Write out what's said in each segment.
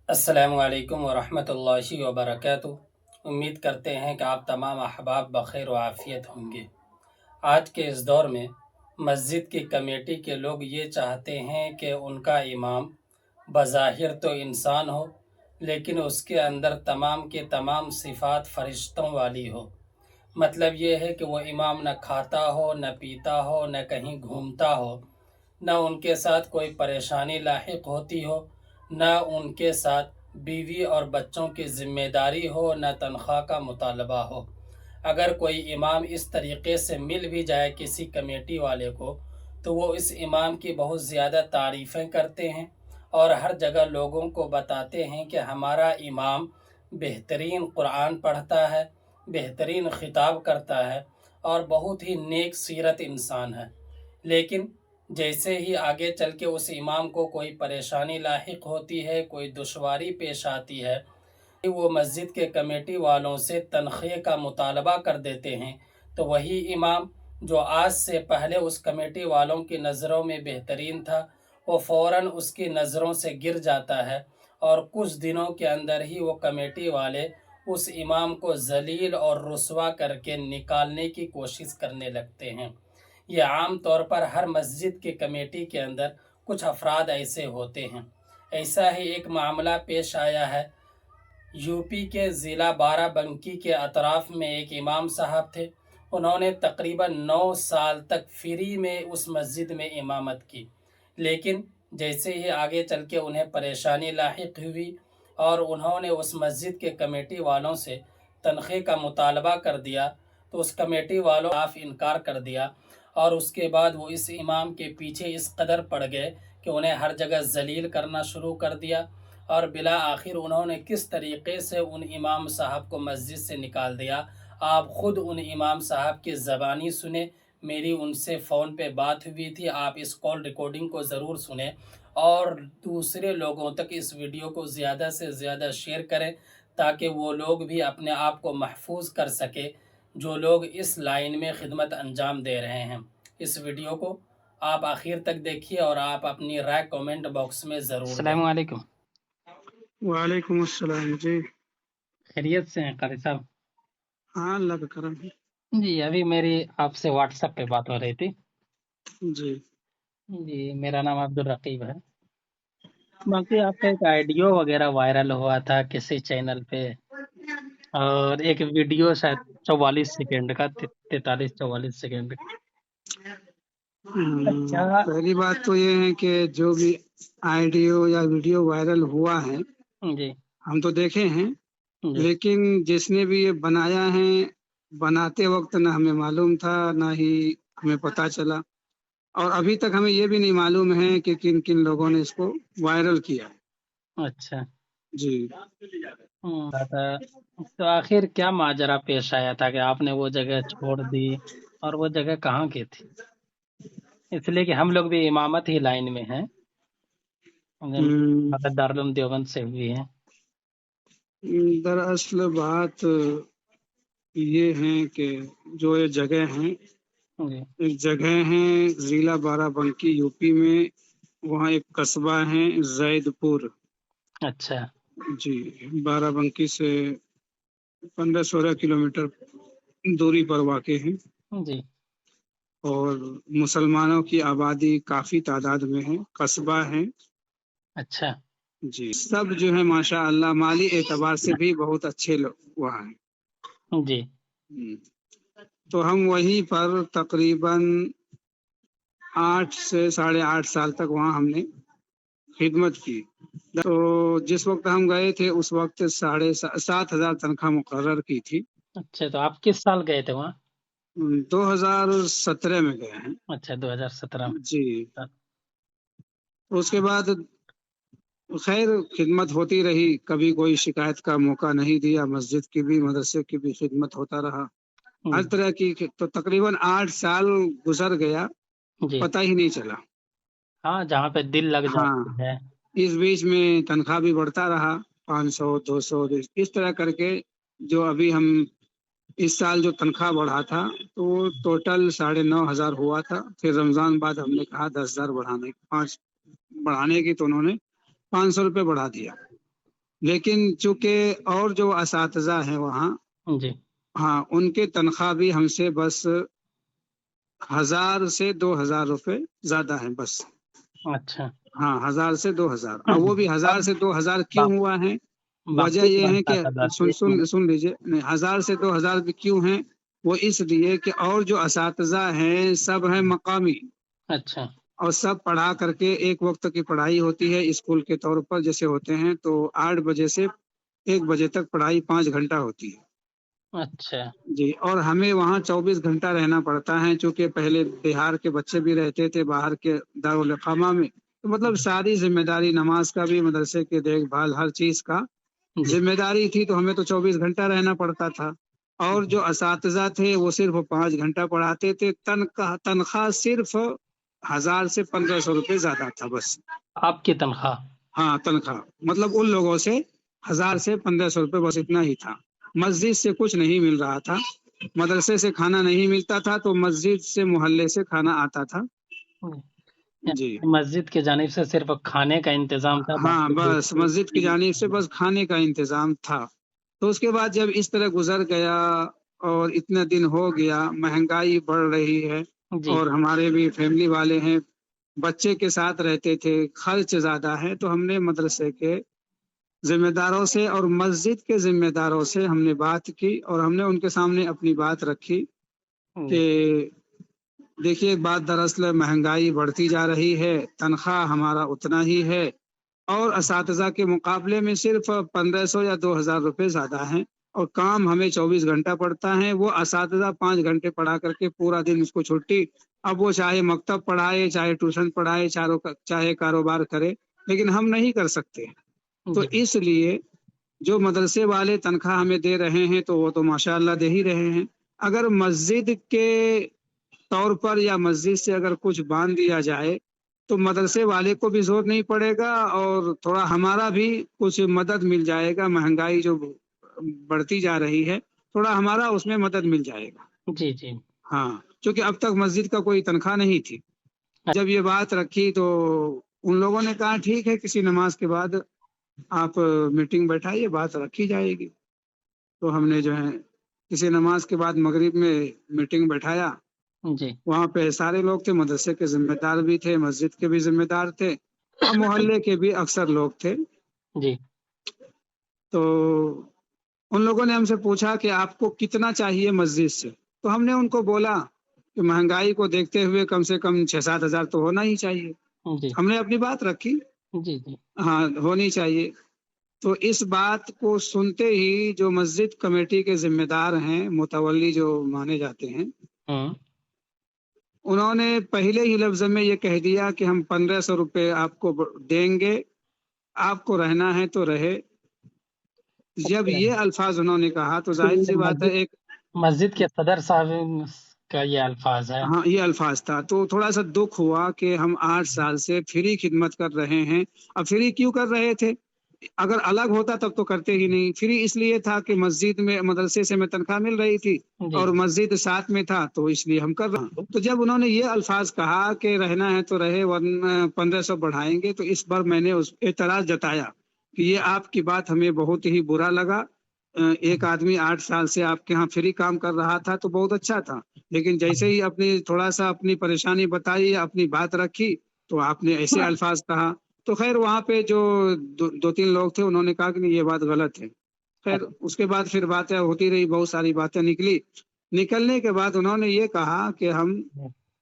السلام علیکم ورحمۃ اللہ وبرکاتہ۔ امید کرتے ہیں کہ آپ تمام احباب بخیر و عافیت ہوں گے۔ آج کے اس دور میں مسجد کی کمیٹی کے لوگ یہ چاہتے ہیں کہ ان کا امام بظاہر تو انسان ہو، لیکن اس کے اندر تمام کے تمام صفات فرشتوں والی ہو۔ مطلب یہ ہے کہ وہ امام نہ کھاتا ہو، نہ پیتا ہو، نہ کہیں گھومتا ہو، نہ ان کے ساتھ کوئی پریشانی لاحق ہوتی ہو، نہ ان کے ساتھ بیوی اور بچوں کی ذمہ داری ہو، نہ تنخواہ کا مطالبہ ہو۔ اگر کوئی امام اس طریقے سے مل بھی جائے کسی کمیٹی والے کو، تو وہ اس امام کی بہت زیادہ تعریفیں کرتے ہیں اور ہر جگہ لوگوں کو بتاتے ہیں کہ ہمارا امام بہترین قرآن پڑھتا ہے، بہترین خطاب کرتا ہے اور بہت ہی نیک سیرت انسان ہے۔ لیکن جیسے ہی آگے چل کے اس امام کو کوئی پریشانی لاحق ہوتی ہے، کوئی دشواری پیش آتی ہے، وہ مسجد کے کمیٹی والوں سے تنخواہ کا مطالبہ کر دیتے ہیں، تو وہی امام جو آج سے پہلے اس کمیٹی والوں کی نظروں میں بہترین تھا، وہ فوراً اس کی نظروں سے گر جاتا ہے اور کچھ دنوں کے اندر ہی وہ کمیٹی والے اس امام کو ذلیل اور رسوا کر کے نکالنے کی کوشش کرنے لگتے ہیں۔ یہ عام طور پر ہر مسجد کی کمیٹی کے اندر کچھ افراد ایسے ہوتے ہیں۔ ایسا ہی ایک معاملہ پیش آیا ہے۔ یو پی کے ضلع بارہ بنکی کے اطراف میں ایک امام صاحب تھے۔ انہوں نے تقریباً 9 سال تک فری میں اس مسجد میں امامت کی، لیکن جیسے ہی آگے چل کے انہیں پریشانی لاحق ہوئی اور انہوں نے اس مسجد کے کمیٹی والوں سے تنخواہ کا مطالبہ کر دیا، تو اس کمیٹی والوں نے صاف انکار کر دیا اور اس کے بعد وہ اس امام کے پیچھے اس قدر پڑ گئے کہ انہیں ہر جگہ ذلیل کرنا شروع کر دیا، اور بالآخر انہوں نے کس طریقے سے ان امام صاحب کو مسجد سے نکال دیا۔ آپ خود ان امام صاحب کی زبانی سنیں، میری ان سے فون پہ بات ہوئی تھی، آپ اس کال ریکارڈنگ کو ضرور سنیں اور دوسرے لوگوں تک اس ویڈیو کو زیادہ سے زیادہ شیئر کریں تاکہ وہ لوگ بھی اپنے آپ کو محفوظ کر سکے جو لوگ اس لائن میں خدمت انجام دے رہے ہیں۔ اس ویڈیو کو آپ آخر تک دیکھیے اور آپ اپنی رائے کومنٹ باکس میں ضرور دیں۔ السلام علیکم۔ وعلیکم السلام جی۔ خیریت سے ہیں قاری صاحب؟ ہاں اللہ کا کرم ہے جی، ابھی میری آپ سے واٹس ایپ پہ بات ہو رہی تھی۔ جی۔ جی، میرا نام عبدالرقیب ہے۔ باقی آپ کا ایک آئیڈیو وغیرہ وائرل ہوا تھا کسی چینل پہ، اور ایک ویڈیو شاید 44 سیکنڈ کا، 43-44 سیکنڈ۔ اچھا پہلی بات تو یہ ہے کہ جو بھی آئیڈیو یا ویڈیو وائرل ہوا ہے جی ہم تو دیکھے ہیں، جی لیکن جس نے بھی یہ بنایا ہے، بناتے وقت نہ ہمیں معلوم تھا نہ ہی ہمیں پتہ چلا، اور ابھی تک ہمیں یہ بھی نہیں معلوم ہے کہ کن کن لوگوں نے اس کو وائرل کیا۔ اچھا جی۔ تو آخر کیا ماجرا پیش آیا تھا کہ آپ نے وہ جگہ چھوڑ دی، اور وہ جگہ کہاں کی تھی؟ اس لیے کہ ہم لوگ بھی امامت ہی لائن میں ہیں، دارالعلوم دیوبند سے ہوئی ہے۔ دراصل بات یہ ہے کہ جو یہ جگہ ہیں، جی ایک جگہ ہے ضلع بارہ بنکی یو پی میں، وہاں ایک قصبہ ہے زید پور۔ اچھا جی، بارہ بنکی سے 15-16 کلومیٹر دوری پر واقع ہے، جی اور مسلمانوں کی آبادی کافی تعداد میں ہے، قصبہ ہے۔ اچھا جی، سب جو ہے ماشاء اللہ مالی اعتبار سے بھی بہت اچھے لوگ وہاں ہیں۔ جی تو ہم وہیں پر تقریباً 8 سے 8.5 سال تک وہاں ہم نے خدمت کی۔ تو جس وقت ہم گئے تھے اس وقت 7,500 تنخواہ مقرر کی تھی۔ اچھا، تو آپ کس سال گئے تھے وہاں؟ 2017 میں گئے ہیں۔ اچھا، 2017 میں۔ جی، اس کے بعد خیر خدمت ہوتی رہی، کبھی کوئی شکایت کا موقع نہیں دیا، مسجد کی بھی مدرسے کی بھی خدمت ہوتا رہا، ہر طرح کی۔ تو تقریباً 8 سال گزر گیا، جی پتہ ہی نہیں چلا۔ ہاں، جہاں پہ دل لگ ہاں، جاتی ہے۔ اس بیچ میں تنخواہ بھی بڑھتا رہا، 500 200 اس طرح کر کے جو ابھی ہم اس سال جو تنخواہ بڑھا تھا تو وہ ٹوٹل 9,500 ہوا تھا۔ پھر رمضان بعد ہم نے کہا 10,000 بڑھانے کی، تو انہوں نے 500 روپے بڑھا دیا۔ لیکن چونکہ اور جو اساتذہ ہیں وہاں، جی ہاں، ان کے تنخواہ بھی ہم سے بس 1000 سے 2000 روپے زیادہ ہیں بس. اچھا. ہاں، 1000 سے 2000. اور وہ بھی 1000 اور سے 2000 کیوں باق- ہوا ہے؟ وجہ باقی یہ ہے کہ اساتذہ سن لیجیے، نہیں، 1000 سے 2000 بھی کیوں ہیں؟ وہ اس لیے کہ اور جو اساتذہ ہیں سب ہیں مقامی، اچھا. اور سب پڑھا کر کے ایک وقت کی پڑھائی ہوتی ہے اسکول کے طور پر جیسے ہوتے ہیں، تو 8 بجے سے 1 بجے تک پڑھائی 5 گھنٹہ ہوتی ہے. اچھا. جی، اور ہمیں وہاں 24 گھنٹہ رہنا پڑتا ہے، چونکہ پہلے بہار کے بچے بھی رہتے تھے باہر کے دارالاقامہ میں، تو مطلب ساری ذمہ داری، نماز کا بھی، مدرسے کی دیکھ بھال، ہر چیز کا جی ذمہ داری تھی، تو ہمیں تو 24 گھنٹہ رہنا پڑتا تھا. اور جو اساتذہ تھے وہ صرف 5 گھنٹہ پڑھاتے تھے. تنخواہ صرف 1000 سے 1500 روپے زیادہ تھا بس. آپ کی تنخواہ. ہاں، تنخواہ مطلب ان لوگوں سے 1000 سے 1500 روپے بس، اتنا ہی تھا. مسجد سے کچھ نہیں مل رہا تھا، مدرسے سے کھانا نہیں ملتا تھا، تو مسجد سے، محلے سے کھانا آتا تھا. جی یعنی مسجد کی جانب سے صرف کھانے کا انتظام تھا، ہاں، باقی بس مسجد کی جانب سے بس کھانے کا انتظام تھا. تو اس کے بعد جب اس طرح گزر گیا اور اتنا دن ہو گیا، مہنگائی بڑھ رہی ہے، جی اور ہمارے بھی فیملی والے ہیں، بچے کے ساتھ رہتے تھے، خرچ زیادہ ہے، تو ہم نے مدرسے کے ذمہ داروں سے اور مسجد کے ذمہ داروں سے ہم نے بات کی، اور ہم نے ان کے سامنے اپنی بات رکھی کہ دیکھیے، بات دراصل مہنگائی بڑھتی جا رہی ہے، تنخواہ ہمارا اتنا ہی ہے، اور اساتذہ کے مقابلے میں صرف 1500 یا 2000 روپے زیادہ ہیں، اور کام ہمیں 24 گھنٹہ پڑتا ہے. وہ اساتذہ 5 گھنٹے پڑھا کر کے پورا دن اس کو چھٹی، اب وہ چاہے مکتب پڑھائے، چاہے ٹیوشن پڑھائے، چاہے کاروبار کرے، لیکن ہم نہیں کر سکتے. تو جی اس لیے جو مدرسے والے تنخواہ ہمیں دے رہے ہیں تو وہ تو ماشاء اللہ دے ہی رہے ہیں. اگر مسجد کے طور پر یا مسجد سے اگر کچھ باندھ دیا جائے تو مدرسے والے کو بھی زور نہیں پڑے گا، اور تھوڑا ہمارا بھی کچھ مدد مل جائے گا. مہنگائی جو بڑھتی جا رہی ہے، تھوڑا ہمارا اس میں مدد مل جائے گا. جی جی. ہاں، کیونکہ اب تک مسجد کا کوئی تنخواہ نہیں تھی. جب یہ بات رکھی تو ان لوگوں نے کہا ٹھیک ہے، کسی نماز کے بعد آپ میٹنگ بیٹھائیے، بات رکھی جائے گی. تو ہم نے جو ہے کسی نماز کے بعد مغرب میں میٹنگ بیٹھایا. جی وہاں پہ سارے لوگ تھے، مدرسے کے ذمہ دار بھی تھے، مسجد کے بھی ذمہ دار تھے، اور محلے کے بھی اکثر لوگ تھے. جی. تو ان لوگوں نے ہم سے پوچھا کہ آپ کو کتنا چاہیے مسجد سے. تو ہم نے ان کو بولا کہ مہنگائی کو دیکھتے ہوئے کم سے کم 6-7 ہزار تو ہونا ہی چاہیے. جی ہم نے اپنی بات رکھی، جی. جی ہاں، ہونی چاہیے. تو اس بات کو سنتے ہی جو مسجد کمیٹی کے ذمہ دار ہیں، متولی جو مانے جاتے ہیں، انہوں نے پہلے ہی لفظ میں یہ کہہ دیا کہ ہم 1500 روپے آپ کو دیں گے، آپ کو رہنا ہے تو رہے. جب یہ الفاظ انہوں نے کہا تو ظاہر سی بات ہے، ایک مسجد کے صدر صاحب کا یہ الفاظ ہے. ہاں، یہ الفاظ تھا، تو تھوڑا سا دکھ ہوا کہ ہم 8 سال سے فری خدمت کر رہے ہیں. اب فری کیوں کر رہے تھے؟ اگر الگ ہوتا تب تو کرتے ہی نہیں. فری اس لیے تھا کہ مسجد میں، مدرسے سے میں تنخواہ مل رہی تھی، جی اور مسجد ساتھ میں تھا، تو اس لیے ہم کر رہے ہیں. تو جب انہوں نے یہ الفاظ کہا کہ رہنا ہے تو رہے، ورنہ 1500 بڑھائیں گے، تو اس بار میں نے اس اعتراض جتایا کہ یہ آپ کی بات ہمیں بہت ہی برا لگا. ایک آدمی 8 سال سے آپ کے ہاں فری کام کر رہا تھا تو بہت اچھا تھا، لیکن جیسے ہی تھوڑا سا اپنی پریشانی بتائی، اپنی بات رکھی، تو آپ نے ایسے الفاظ کہا. تو خیر وہاں پہ جو 2-3 لوگ تھے انہوں نے کہا کہ نہیں، یہ بات غلط ہے. خیر اس کے بعد پھر باتیں ہوتی رہی، بہت ساری باتیں نکلی. نکلنے کے بعد انہوں نے یہ کہا کہ ہم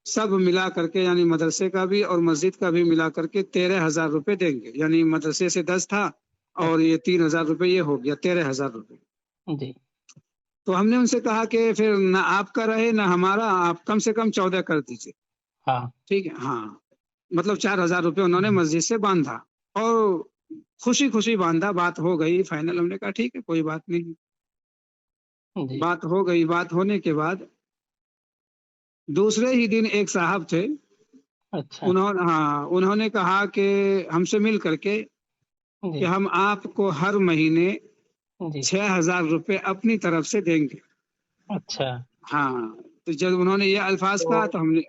سب ملا کر کے، یعنی مدرسے کا بھی اور مسجد کا بھی ملا کر کے 13,000 روپے دیں گے. یعنی مدرسے سے 10 تھا اور یہ 3,000 روپے، یہ ہو گیا 13,000 روپے. جی. تو ہم نے ان سے کہا کہ پھر نہ آپ کا رہے نہ ہمارا، آپ کم سے کم 14 کر دیجیے. ہاں ٹھیک ہے، ہاں، مطلب 4,000 روپے انہوں نے مسجد سے باندھا، اور خوشی خوشی باندھا. بات ہو گئی فائنل. ہم نے کہا ٹھیک ہے، کوئی بات نہیں. جی. بات ہو گئی. بات ہونے کے بعد دوسرے ہی دن ایک صاحب تھے، اچھا. انہوں نے کہا کہ ہم سے مل کر کے جی کہ ہم آپ کو ہر مہینے جی. 6,000 روپے اپنی طرف سے دیں گے. اچھا. ہاں، تو جب انہوں نے یہ الفاظ تو کہا تو ہم نے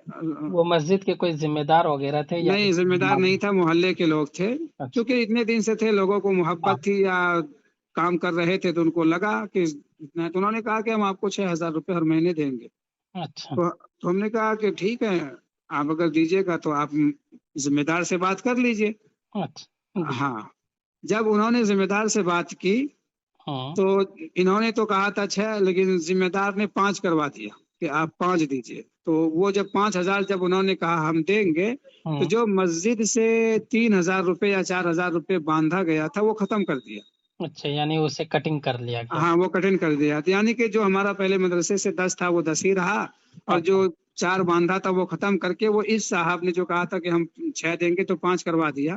وہ مسجد کے کوئی ذمہ دار وغیرہ تھے یا نہیں، ذمہ دار نہیں تھا، محلے کے لوگ تھے، اچھا کیونکہ اتنے دن سے تھے، لوگوں کو محبت تھی یا کام کر رہے تھے تو ان کو لگا کہ اتنا، تو انہوں نے کہا کہ ہم آپ کو 6,000 روپے ہر مہینے دیں گے. اچھا تو ہم نے کہا کہ ٹھیک ہے، آپ اگر دیجیے گا تو آپ ذمہ دار سے بات کر لیجیے. اچھا جی ہاں، جب انہوں نے ذمہ دار سے بات کی ہاں تو انہوں نے تو کہا تھا 6، لیکن ذمہ دار نے 5 کروا دیا کہ آپ 5 دیجیے. تو وہ جب 5,000 جب انہوں نے کہا ہم دیں گے، تو ہاں جو مسجد سے 3,000 روپے یا 4,000 روپے باندھا گیا تھا وہ ختم کر دیا. اچھا، یعنی اسے کٹنگ کر لیا گیا. ہاں، وہ کٹن کر دیا، یعنی کہ جو ہمارا پہلے مدرسے سے 10 تھا وہ 10 ہی رہا، اور جو 4 باندھا تھا وہ ختم کر کے وہ اس صاحب نے جو کہا تھا کہ ہم 6 دیں گے تو 5 کروا دیا.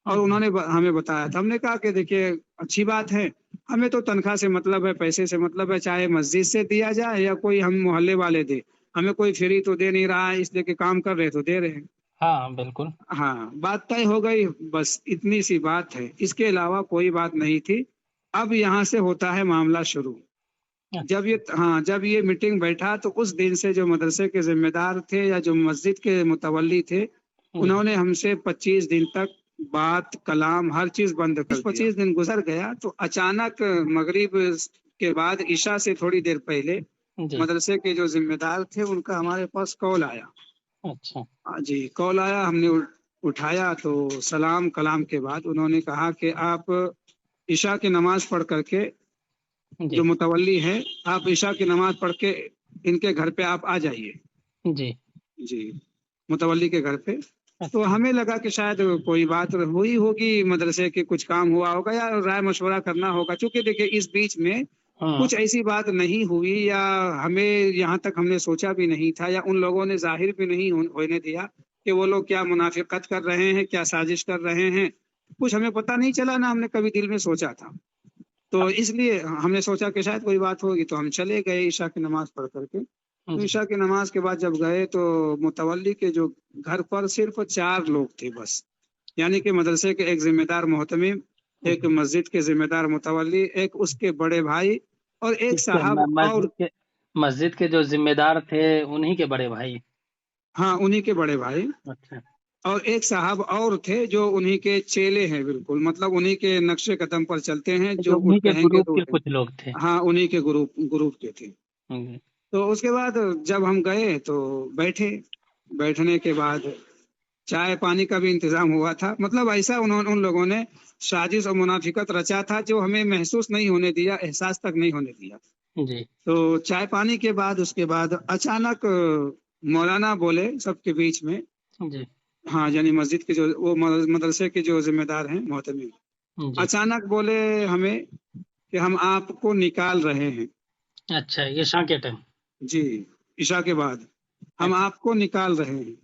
اور انہوں نے ہمیں بتایا تھا. ہم نے کہا کہ دیکھیے اچھی بات ہے، ہمیں تو تنخواہ سے مطلب ہے، پیسے سے مطلب ہے، چاہے مسجد سے دیا جائے یا کوئی ہم محلے والے دے، ہمیں کوئی فری تو دے نہیں رہا ہے، اس لیے کہ کام کر رہے تو دے رہے ہیں. ہاں بالکل. ہاں، بات طے ہو گئی، بس اتنی سی بات ہے، اس کے علاوہ کوئی بات نہیں تھی. اب یہاں سے ہوتا ہے معاملہ شروع. جب یہ میٹنگ بیٹھا تو اس دن سے جو مدرسے کے ذمہ دار تھے یا جو مسجد کے متولی تھے، انہوں نے ہم سے 25 دن تک بات کلام ہر چیز بند کر دیا. 25 دن گزر گیا تو اچانک مغرب کے بعد عشاء سے تھوڑی دیر پہلے جی مدرسے کے جو ذمہ دار تھے ان کا ہمارے پاس کال آیا. اچھا جی، کال آیا، ہم نے اٹھایا تو سلام کلام کے بعد انہوں نے کہا کہ آپ عشاء کی نماز پڑھ کر کے، جی جو متولی ہے، آپ عشاء کی نماز پڑھ کے ان کے گھر پہ آپ آ جائیے. جی جی، متولی کے گھر پہ. تو اچھا ہمیں لگا کہ شاید کوئی بات ہوئی ہوگی، مدرسے کے کچھ کام ہوا ہوگا یا رائے مشورہ کرنا ہوگا، چونکہ دیکھیں اس بیچ میں ہاں کچھ ایسی بات نہیں ہوئی یا ہمیں یہاں تک ہم نے سوچا بھی نہیں تھا یا ان لوگوں نے ظاہر بھی نہیں ہونے دیا کہ وہ لوگ کیا منافقت کر رہے ہیں، کیا سازش کر رہے ہیں. کچھ ہمیں پتہ نہیں چلا، نہ ہم نے کبھی دل میں سوچا تھا. تو اس لیے ہم نے سوچا کہ شاید کوئی بات ہوگی، تو ہم چلے گئے عشاء کی نماز پڑھ کر کے. تو جی عشاء کی نماز کے بعد جب گئے تو متولی کے جو گھر پر صرف 4 لوگ تھے بس، یعنی کہ مدرسے کے ایک ذمہ دار محتمم، ایک مسجد کے ذمہ دار متولی، ایک اس کے بڑے بھائی، اور ایک اس کے صاحب اور. مسجد کے جو ذمہ دار تھے انہی کے بڑے بھائی. ہاں، انہی کے بڑے بھائی. اچھا اور ایک صاحب اور تھے جو انہی کے چیلے ہیں، بالکل مطلب انہی کے نقشے قدم پر چلتے ہیں، جو انہی کے کہیں گے گروپ تو. کے کچھ لوگ تھے. ہاں، انہی کے گروپ کے تھے. جی تو اس کے بعد جب ہم گئے تو بیٹھنے کے بعد چائے پانی کا بھی انتظام ہوا تھا. مطلب ایسا ان لوگوں نے سازش اور منافقت رچا تھا جو ہمیں محسوس نہیں ہونے دیا، احساس تک نہیں ہونے دیا. جی تو چائے پانی کے بعد اس کے بعد اچانک مولانا بولے سب کے بیچ میں. جی ہاں، یعنی مسجد کے جو وہ مدرسے کے جو ذمہ دار ہیں محتمم، جی اچانک بولے ہمیں کہ ہم آپ کو نکال رہے ہیں. اچھا، یہ شام کے ٹائم. جی، عشاء کے بعد ہم آپ کو نکال رہے ہیں.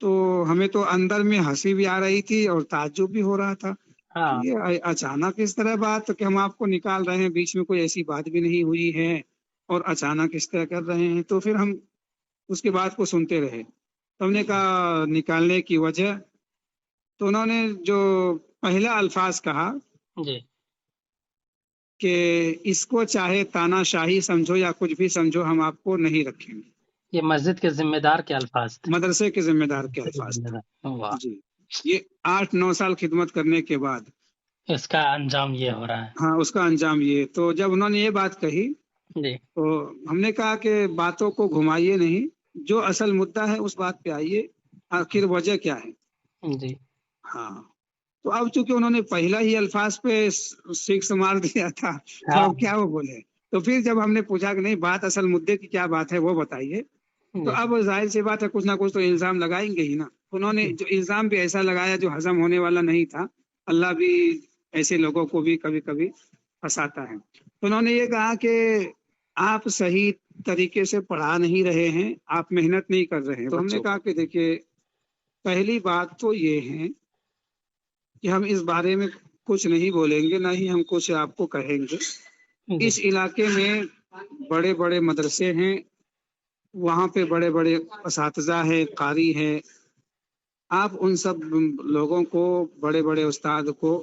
تو ہمیں تو اندر میں ہنسی بھی آ رہی تھی اور تعجب بھی ہو رہا تھا. ہاں یہ اچانک اس طرح بات کہ ہم آپ کو نکال رہے ہیں، بیچ میں کوئی ایسی بات بھی نہیں ہوئی ہے اور اچانک اس طرح کر رہے ہیں. تو پھر ہم اس کے بات کو سنتے رہے. تو ہم نے کہا نکالنے کی وجہ، تو انہوں نے جو پہلا الفاظ کہا جی کہ اس کو چاہے تانا شاہی سمجھو یا کچھ بھی سمجھو، ہم آپ کو نہیں رکھیں گے. یہ مسجد کے ذمہ دار کے الفاظ تھے. مدرسے کے ذمہ دار کے الفاظ تھے. واہ، جی، یہ 8-9 سال خدمت کرنے کے بعد اس کا انجام یہ ہو رہا ہے. ہاں، اس کا انجام یہ. تو جب انہوں نے یہ بات کہی جی تو ہم نے کہا کہ باتوں کو گھمائیے نہیں، جو اصل مدعا ہے اس بات پہ آئیے، آخر وجہ کیا ہے. جی ہاں، تو اب چونکہ انہوں نے پہلا ہی الفاظ پہ 6 مار دیا تھا تو ہاں اب کیا وہ بولے. تو پھر جب ہم نے پوچھا کہ نہیں، بات اصل مدعے کی کیا بات ہے وہ بتائیے، تو جی اب ظاہر سی بات ہے کچھ نہ کچھ تو الزام لگائیں گے ہی نا. انہوں نے جو الزام بھی ایسا لگایا جو ہضم ہونے والا نہیں تھا. اللہ بھی ایسے لوگوں کو بھی کبھی کبھی پھنساتا ہے. تو انہوں نے یہ کہا کہ آپ صحیح طریقے سے پڑھا نہیں رہے ہیں، آپ محنت نہیں کر رہے ہیں. تو ہم نے کہا کہ دیکھیے، پہلی بات تو یہ ہے کہ ہم اس بارے میں کچھ نہیں بولیں گے، نہ ہی ہم کچھ آپ کو کہیں گے. جی اس علاقے میں بڑے بڑے مدرسے ہیں، وہاں پہ بڑے بڑے اساتذہ ہیں، قاری ہیں. آپ ان سب لوگوں کو، بڑے بڑے استاد کو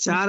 4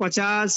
50,